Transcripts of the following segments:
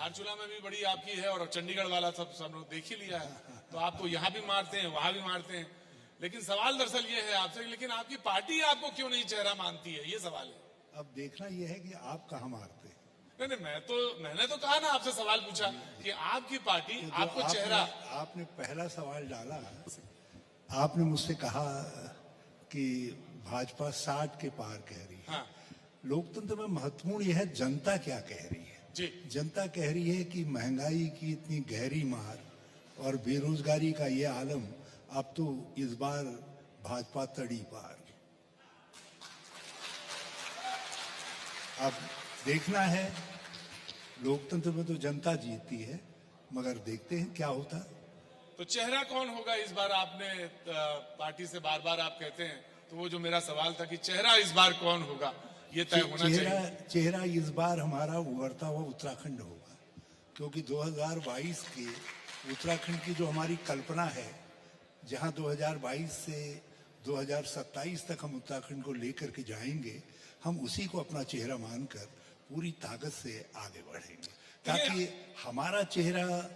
धारचूला में भी बड़ी आपकी है और चंडीगढ़ वाला सब लोग देख ही लिया है। तो आप तो यहाँ भी मारते हैं, वहां भी मारते हैं। लेकिन सवाल दरअसल ये है आपसे, लेकिन आपकी पार्टी आपको क्यों नहीं चेहरा मानती है, ये सवाल है। अब देखना यह है कि आप कहाँ मारते हैं। नहीं नहीं, मैंने तो कहा ना, आपसे सवाल पूछा कि आपकी पार्टी तो आपको चेहरा। आपने पहला सवाल डाला, आपने मुझसे कहा कि भाजपा 60 के पार कह रही है। हाँ लोकतंत्र में महत्वपूर्ण यह है जनता क्या कह रही है। जी। जनता कह रही है कि महंगाई की इतनी गहरी मार और बेरोजगारी का ये आलम, अब तो इस बार भाजपा तड़ी पार। अब देखना है, लोकतंत्र में तो जनता जीतती है, मगर देखते हैं क्या होता है। तो चेहरा कौन होगा इस बार? आपने पार्टी से बार बार आप कहते हैं, तो वो जो मेरा सवाल था कि चेहरा इस बार कौन होगा, ये तय होना चाहिए। चेहरा इस बार हमारा उभरता हुआ उत्तराखंड होगा, क्योंकि 2022 के उत्तराखंड की जो हमारी कल्पना है, जहां 2022 से 2027 तक हम उत्तराखंड को लेकर के जाएंगे, हम उसी को अपना चेहरा मानकर पूरी ताकत से आगे बढ़ेंगे, ताकि हमारा चेहरा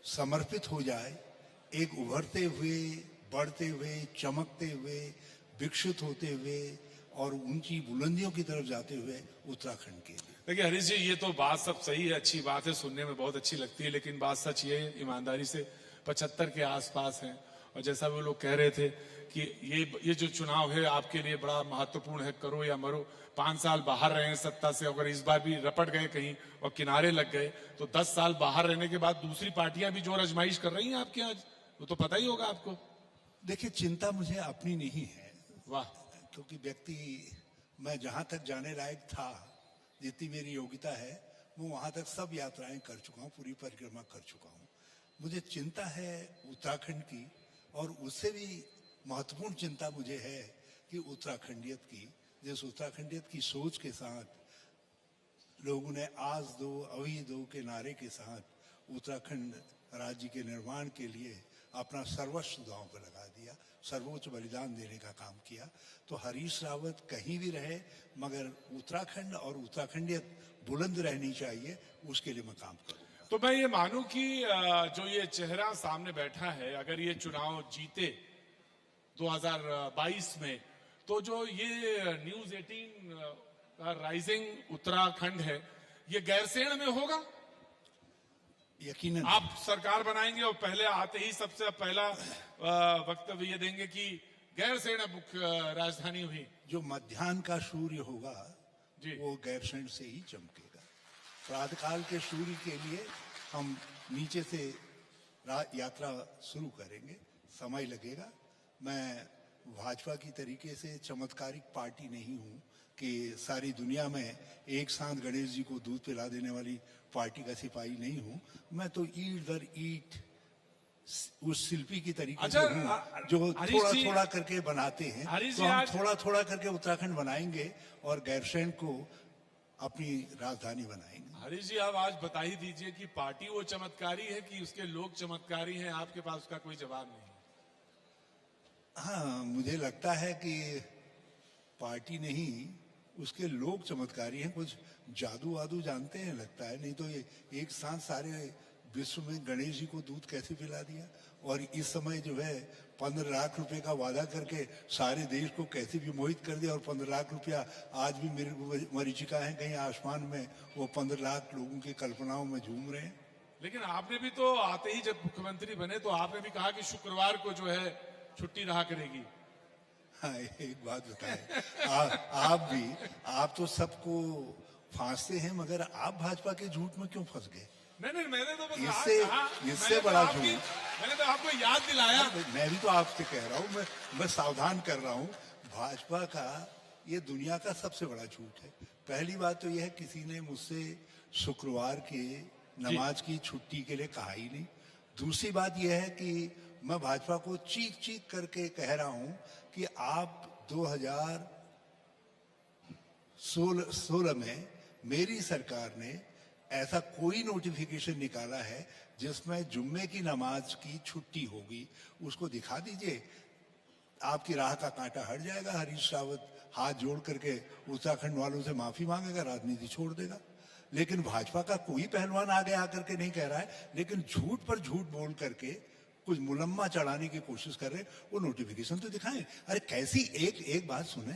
समर्पित हो जाए एक उभरते हुए, बढ़ते हुए, चमकते हुए, विकसित होते हुए और ऊंची बुलंदियों की तरफ जाते हुए उत्तराखंड के लिए। देखिए हरीश जी, ये तो बात सब सही है, अच्छी बात है, सुनने में बहुत अच्छी लगती है, लेकिन बात सच ये ईमानदारी से 75 के आसपास है। और जैसा वो लोग कह रहे थे कि ये जो चुनाव है आपके लिए बड़ा महत्वपूर्ण है, करो या मरो। 5 साल बाहर रहे हैं सत्ता से, अगर इस बार भी रपट गए कहीं और किनारे लग गए, तो 10 साल बाहर रहने के बाद दूसरी पार्टियां भी जोर आजमाइश कर रही हैं आपके यहाँ, वो तो पता ही होगा आपको। देखिए, चिंता मुझे अपनी नहीं है। वाह। क्योंकि व्यक्ति, मैं जहां तक जाने लायक था, जितनी मेरी योग्यता है, मैं वहां तक सब यात्राएं कर चुका हूं, पूरी परिक्रमा कर चुका हूं। मुझे चिंता है उत्तराखंड की, और उससे भी महत्वपूर्ण चिंता मुझे है कि उत्तराखंडियत की, जिस उत्तराखंडियत की सोच के साथ लोगों ने आज दो अभी दो के नारे के साथ उत्तराखंड राज्य के निर्माण के लिए अपना सर्वस्व दांव पर लगा दिया, सर्वोच्च बलिदान देने का काम किया। तो हरीश रावत कहीं भी रहे, मगर उत्तराखंड और उत्तराखंडियत बुलंद रहनी चाहिए, उसके लिए मैं काम करूंगा। तो मैं ये मानूं कि जो ये चेहरा सामने बैठा है, अगर ये चुनाव जीते 2022 में, तो जो ये न्यूज 18 का राइजिंग उत्तराखंड है, ये गैरसैंण में होगा। यकीनन आप सरकार बनाएंगे और पहले आते ही सबसे पहला वक्तव्य ये देंगे कि गैरसैंण मुख्य राजधानी हुई। जो मध्याह्न का सूर्य होगा जी, वो गैरसैंण से ही चमकेगा। प्रातःकाल के सूर्य के लिए हम नीचे से यात्रा शुरू करेंगे, समय लगेगा। मैं भाजपा की तरीके से चमत्कारिक पार्टी नहीं हूं कि सारी दुनिया में एक साथ गणेश जी को दूध पिला देने वाली पार्टी का सिपाही नहीं हूं। मैं तो ईट दर ईट उस शिल्पी की तरीके से हूं जो थोड़ा थोड़ा करके बनाते हैं। तो हम थोड़ा थोड़ा करके उत्तराखंड बनाएंगे और गैरसैंण को अपनी राजधानी बनाएंगे। हरीश जी, आप आज बता ही दीजिए कि पार्टी वो चमत्कारी है कि उसके लोग चमत्कारी हैं? आपके पास उसका कोई जवाब नहीं। हाँ, मुझे लगता है कि पार्टी नहीं, उसके लोग चमत्कारी हैं। कुछ जादू वादू जानते हैं लगता है, नहीं तो ये एक साथ सारे विश्व में गणेश जी को दूध कैसे पिला दिया। और इस समय जो है 15 लाख रुपए का वादा करके सारे देश को कैसे भी मोहित कर दिया। और 15 लाख रुपया आज भी मेरे मरीचिका है कहीं आसमान में, वो 15 लाख लोगों की कल्पनाओं में झूम रहे हैं। लेकिन आपने भी तो आते ही जब मुख्यमंत्री बने तो आपने भी कहा कि शुक्रवार को जो है छुट्टी रहा करेगी। हाँ, एक बात बताएं, आप तो सबको फांसते हैं, मगर आप भाजपा के झूठ में क्यों फंस गए? नहीं, मैंने तो बस इससे बड़ा झूठ मैंने तो आपको याद दिलाया। मैं भी तो आपसे कह रहा हूँ, मैं सावधान कर रहा हूँ। भाजपा का ये दुनिया का सबसे बड़ा झूठ है। पहली बात तो यह है, किसी ने मुझसे शुक्रवार के नमाज की छुट्टी के लिए कहा ही नहीं। दूसरी बात यह है कि मैं भाजपा को चीख चीख करके कह रहा हूं कि आप 2016 में मेरी सरकार ने ऐसा कोई नोटिफिकेशन निकाला है जिसमें जुम्मे की नमाज की छुट्टी होगी, उसको दिखा दीजिए, आपकी राह का कांटा हट जाएगा। हरीश रावत हाथ जोड़ करके उत्तराखंड वालों से माफी मांगेगा, राजनीति छोड़ देगा। लेकिन भाजपा का कोई पहलवान आगे आकर के नहीं कह रहा है, लेकिन झूठ पर झूठ बोल करके कुछ मुलम्मा चढ़ाने की कोशिश कर रहे हैं। वो नोटिफिकेशन तो दिखाएं। अरे कैसी एक बात सुने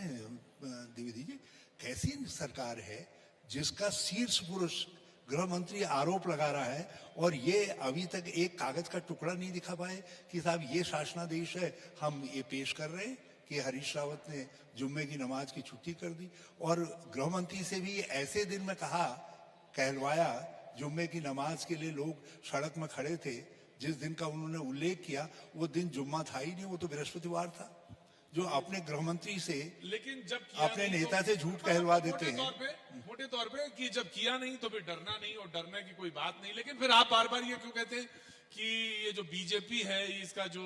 द्विवेदी जी, कैसी सरकार है जिसका शीर्ष पुरुष गृह मंत्री आरोप लगा रहा है और ये अभी तक एक कागज का टुकड़ा नहीं दिखा पाए कि साहब ये शासनादेश है, हम ये पेश कर रहे हैं कि हरीश रावत ने जुम्मे की नमाज की छुट्टी कर दी। और गृह मंत्री से भी ऐसे दिन में कहलवाया जुम्मे की नमाज के लिए लोग सड़क में खड़े थे, जिस दिन का उन्होंने उल्लेख किया वो दिन जुम्मा था ही नहीं, वो तो बृहस्पतिवार था। जो अपने गृह मंत्री से, लेकिन जब अपने नेता से झूठ कहलवा देते हैं। मोटे तौर पे कि जब किया नहीं तो फिर डरना नहीं, और डरने की कोई बात नहीं। लेकिन फिर आप बार बार ये क्यों कहते हैं कि ये जो बीजेपी है, इसका जो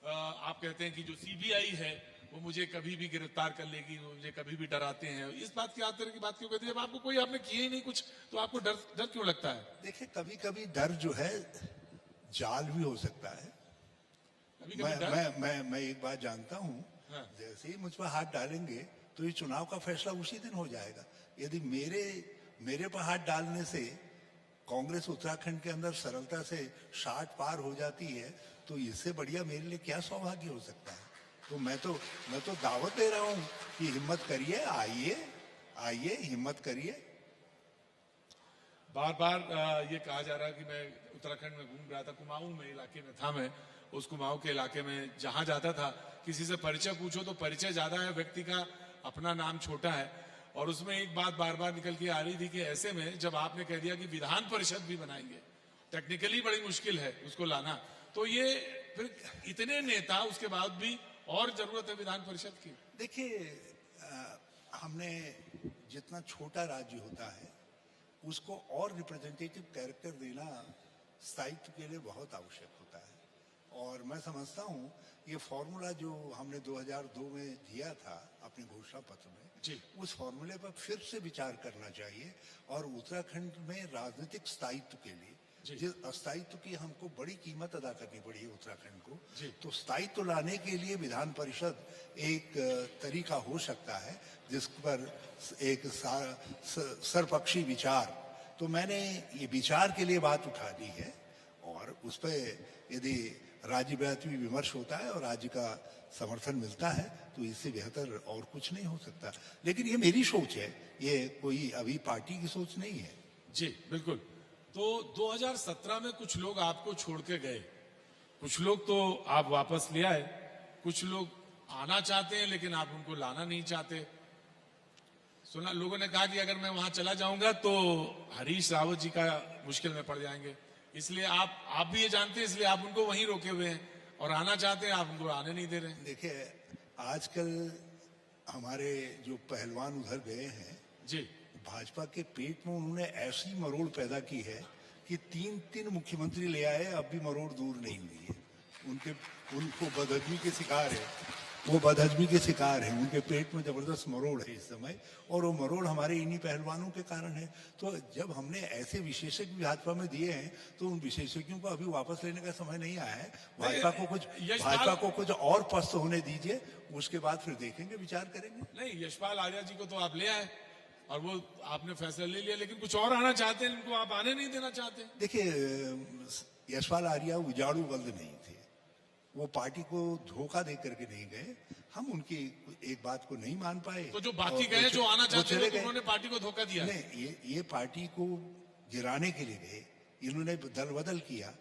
आप कहते हैं कि जो सीबीआई है वो मुझे कभी भी गिरफ्तार कर लेगी, वो मुझे कभी भी डराते हैं, इस बात की तरह की बात क्यों कहते हैं? जब आपको कोई आपने किया ही नहीं कुछ, तो आपको डर क्यों लगता है? देखिए, कभी कभी डर जो है जाल भी हो सकता है। मैं एक बात जानता हूँ, हाँ। जैसे ही मुझ पर हाथ डालेंगे तो ये चुनाव का फैसला उसी दिन हो जाएगा। यदि मेरे पर हाथ डालने से कांग्रेस उत्तराखंड के अंदर सरलता से 60 पार हो जाती है, तो इससे बढ़िया मेरे लिए क्या सौभाग्य हो सकता है। तो मैं तो दावत दे रहा हूँ कि हिम्मत करिए, आइए हिम्मत करिए। बार बार ये कहा जा रहा है कि मैं उत्तराखंड में घूम रहा था, कुमाऊं में इलाके में था मैं। उस कुमाऊं के इलाके में जहां जाता था, किसी से परिचय पूछो तो परिचय ज्यादा है, व्यक्ति का अपना नाम छोटा है। और उसमें एक बात बार बार निकल के आ रही थी कि ऐसे में जब आपने कह दिया कि विधान परिषद भी बनाएंगे, टेक्निकली बड़ी मुश्किल है उसको लाना, तो ये फिर इतने नेता उसके बाद भी और जरूरत है विधान परिषद की। देखिए, हमने जितना छोटा राज्य होता है उसको और रिप्रेजेंटेटिव कैरेक्टर देना स्थायित्व के लिए बहुत आवश्यक होता है। और मैं समझता हूँ ये फॉर्मूला जो हमने 2002 में दिया था अपने घोषणा पत्र में जी, उस फॉर्मूले पर फिर से विचार करना चाहिए। और उत्तराखंड में राजनीतिक स्थायित्व के लिए, जिस अस्थायित्व की हमको बड़ी कीमत अदा करनी पड़ी है उत्तराखंड को, तो स्थायित्व लाने के लिए विधान परिषद एक तरीका हो सकता है जिस पर एक सर्वपक्षी विचार। तो मैंने ये विचार के लिए बात उठा दी है, और उस पर यदि राज्यव्यापी विमर्श होता है और राज्य का समर्थन मिलता है तो इससे बेहतर और कुछ नहीं हो सकता। लेकिन ये मेरी सोच है, ये कोई अभी पार्टी की सोच नहीं है। जी बिल्कुल। तो 2017 में कुछ लोग आपको छोड़ के गए, कुछ लोग तो आप वापस ले आए, कुछ लोग आना चाहते हैं लेकिन आप उनको लाना नहीं चाहते। सुना लोगों ने कहा कि अगर मैं वहां चला जाऊंगा तो हरीश रावत जी का मुश्किल में पड़ जाएंगे, इसलिए आप भी ये जानते हैं, इसलिए आप उनको वहीं रोके हुए हैं, और आना चाहते हैं आप उनको आने नहीं दे रहे हैं। देखिए, आजकल हमारे जो पहलवान उधर गए हैं जी, भाजपा के पेट में उन्होंने ऐसी मरोड़ पैदा की है कि 3 मुख्यमंत्री ले आए, अब भी मरोड़ दूर नहीं हुई है। उनको बदहजमी के शिकार है, वो बदहजमी के शिकार है। उनके पेट में जबरदस्त मरोड़ है इस समय, और वो मरोड़ हमारे इन्हीं पहलवानों के कारण है। तो जब हमने ऐसे विशेषज्ञ भाजपा में दिए हैं तो उन विशेषज्ञों को अभी वापस लेने का समय नहीं आया है। भाजपा को कुछ और पस्त होने दीजिए, उसके बाद फिर देखेंगे, विचार करेंगे। नहीं, यशपाल आर्या जी को तो आप ले आए और वो आपने फैसला ले लिया, लेकिन कुछ और आना चाहते हैं, इनको आप आने नहीं देना चाहते। देखिए, यशपाल आर्या उजाड़ू बल्द नहीं थे, वो पार्टी को धोखा दे करके नहीं गए। हम उनकी एक बात को नहीं मान पाए, तो जो बाकी गए जो आना चाहते हैं, तो उन्होंने पार्टी को धोखा दिया। नहीं, ये पार्टी को गिराने के लिए गए, इन्होंने दल बदल किया,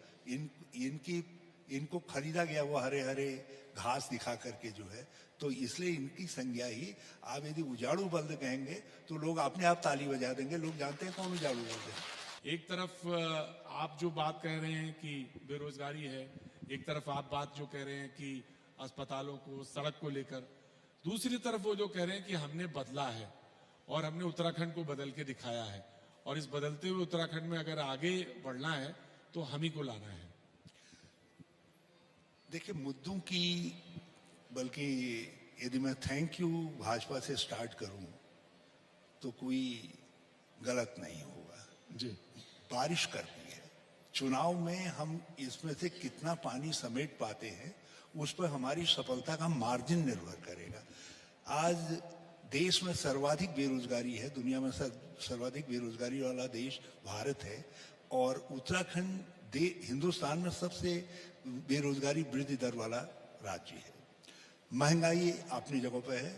इनको खरीदा गया वो हरे हरे घास दिखा करके जो है। तो इसलिए इनकी संज्ञा ही, आप यदि उजाड़ू बल्द कहेंगे तो लोग अपने आप ताली बजा देंगे। लोग जानते हैं कौन उजाड़ू बल्द है। एक तरफ आप जो बात कह रहे हैं कि बेरोजगारी है, एक तरफ आप बात जो कह रहे हैं कि अस्पतालों को, सड़क को लेकर, दूसरी तरफ वो जो कह रहे हैं कि हमने बदला है और हमने उत्तराखंड को बदल के दिखाया है, और इस बदलते हुए उत्तराखंड में अगर आगे बढ़ना है तो हम ही को लाना है। देखिए, मुद्दों की, बल्कि यदि मैं थैंक यू भाजपा से स्टार्ट करूं तो कोई गलत नहीं होगा। जी, बारिश करती है, चुनाव में हम इसमें से कितना पानी समेट पाते हैं उस पर हमारी सफलता का मार्जिन निर्भर करेगा। आज देश में सर्वाधिक बेरोजगारी है, दुनिया में सर्वाधिक बेरोजगारी वाला देश भारत है, और उत्तराखंड हिंदुस्तान में सबसे बेरोजगारी वृद्धि दर वाला राज्य है। महंगाई अपनी जगह पे है,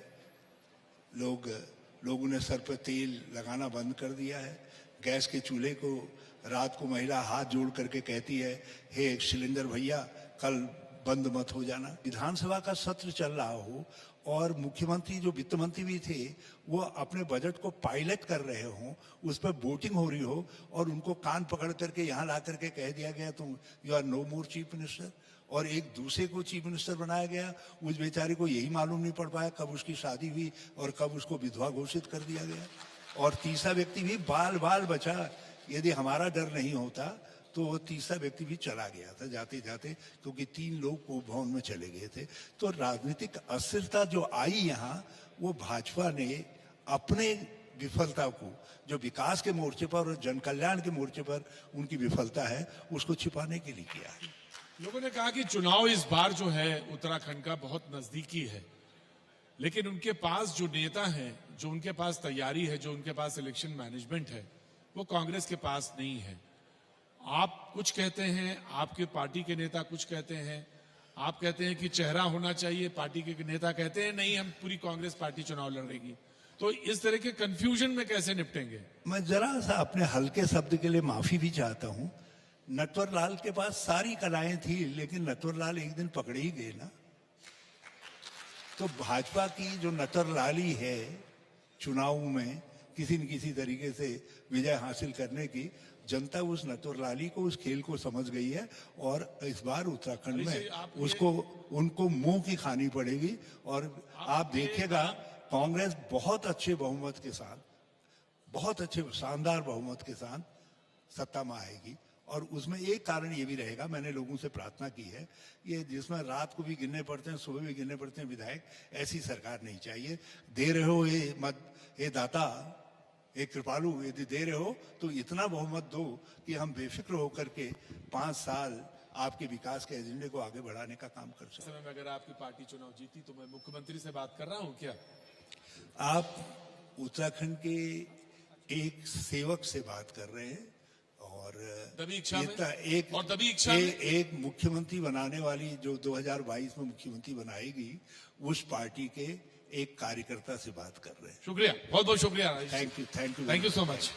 लोगों ने सर पर तेल लगाना बंद कर दिया है। गैस के चूल्हे को रात को महिला हाथ जोड़ करके कहती है, हे सिलेंडर भैया कल बंद मत हो जाना। विधानसभा का सत्र चल रहा हो और मुख्यमंत्री जो वित्त मंत्री भी थे वो अपने बजट को पायलट कर रहे हो, उस पर वोटिंग हो रही हो और उनको कान पकड़ करके यहाँ ला करके कह दिया गया तुम you are no more chief minister, और एक दूसरे को चीफ मिनिस्टर बनाया गया। उस बेचारे को यही मालूम नहीं पड़ पाया कब उसकी शादी हुई और कब उसको विधवा घोषित कर दिया गया। और तीसरा व्यक्ति भी बाल बाल बचा। यदि हमारा डर नहीं होता तो वो तीसरा व्यक्ति भी चला गया था जाते जाते, क्योंकि 3 लोग को भवन में चले गए थे। तो राजनीतिक अस्थिरता जो आई यहाँ, वो भाजपा ने अपने विफलता को, जो विकास के मोर्चे पर और जन कल्याण के मोर्चे पर उनकी विफलता है, उसको छिपाने के लिए किया है। लोगों ने कहा कि चुनाव इस बार जो है उत्तराखंड का बहुत नजदीकी है, लेकिन उनके पास जो नेता हैं, जो उनके पास तैयारी है, जो उनके पास इलेक्शन मैनेजमेंट है, वो कांग्रेस के पास नहीं है। आप कुछ कहते हैं, आपके पार्टी के नेता कुछ कहते हैं, आप कहते हैं कि चेहरा होना चाहिए, पार्टी के नेता कहते हैं नहीं हम पूरी कांग्रेस पार्टी चुनाव लड़ेगी। तो इस तरह के कंफ्यूजन में कैसे निपटेंगे? मैं जरा सा अपने हल्के शब्द के लिए माफी भी चाहता हूं। नटवर लाल के पास सारी कलाएं थी, लेकिन नटवर लाल एक दिन पकड़े ही गए ना। तो भाजपा की जो नटवर लाली है चुनाव में किसी न किसी तरीके से विजय हासिल करने की, जनता उस नटवर लाली को, उस खेल को समझ गई है, और इस बार उत्तराखंड में उनको मुंह की खानी पड़ेगी। और आप देखिएगा कांग्रेस बहुत अच्छे बहुमत के साथ, बहुत अच्छे शानदार बहुमत के साथ सत्ता में आएगी। और उसमें एक कारण ये भी रहेगा, मैंने लोगों से प्रार्थना की है, ये जिसमें रात को भी गिनने पड़ते हैं, सुबह भी गिनने पड़ते हैं विधायक, ऐसी सरकार नहीं चाहिए। दे रहे हो ये मत, ये दाता, एक कृपालु, यदि दे रहे हो तो इतना बहुमत दो कि हम बेफिक्र होकर के 5 साल आपके विकास के एजेंडे को आगे बढ़ाने का काम कर सकें। समय में अगर आपकी पार्टी चुनाव जीती तो मैं मुख्यमंत्री से बात कर रहा हूं क्या? आप उत्तराखंड के एक सेवक से बात कर रहे हैं, और एक मुख्यमंत्री बनाने वाली, जो 2022 में मुख्यमंत्री बनाएगी, उस पार्टी के एक कार्यकर्ता से बात कर रहे हैं। शुक्रिया, बहुत बहुत शुक्रिया। Thank you so much.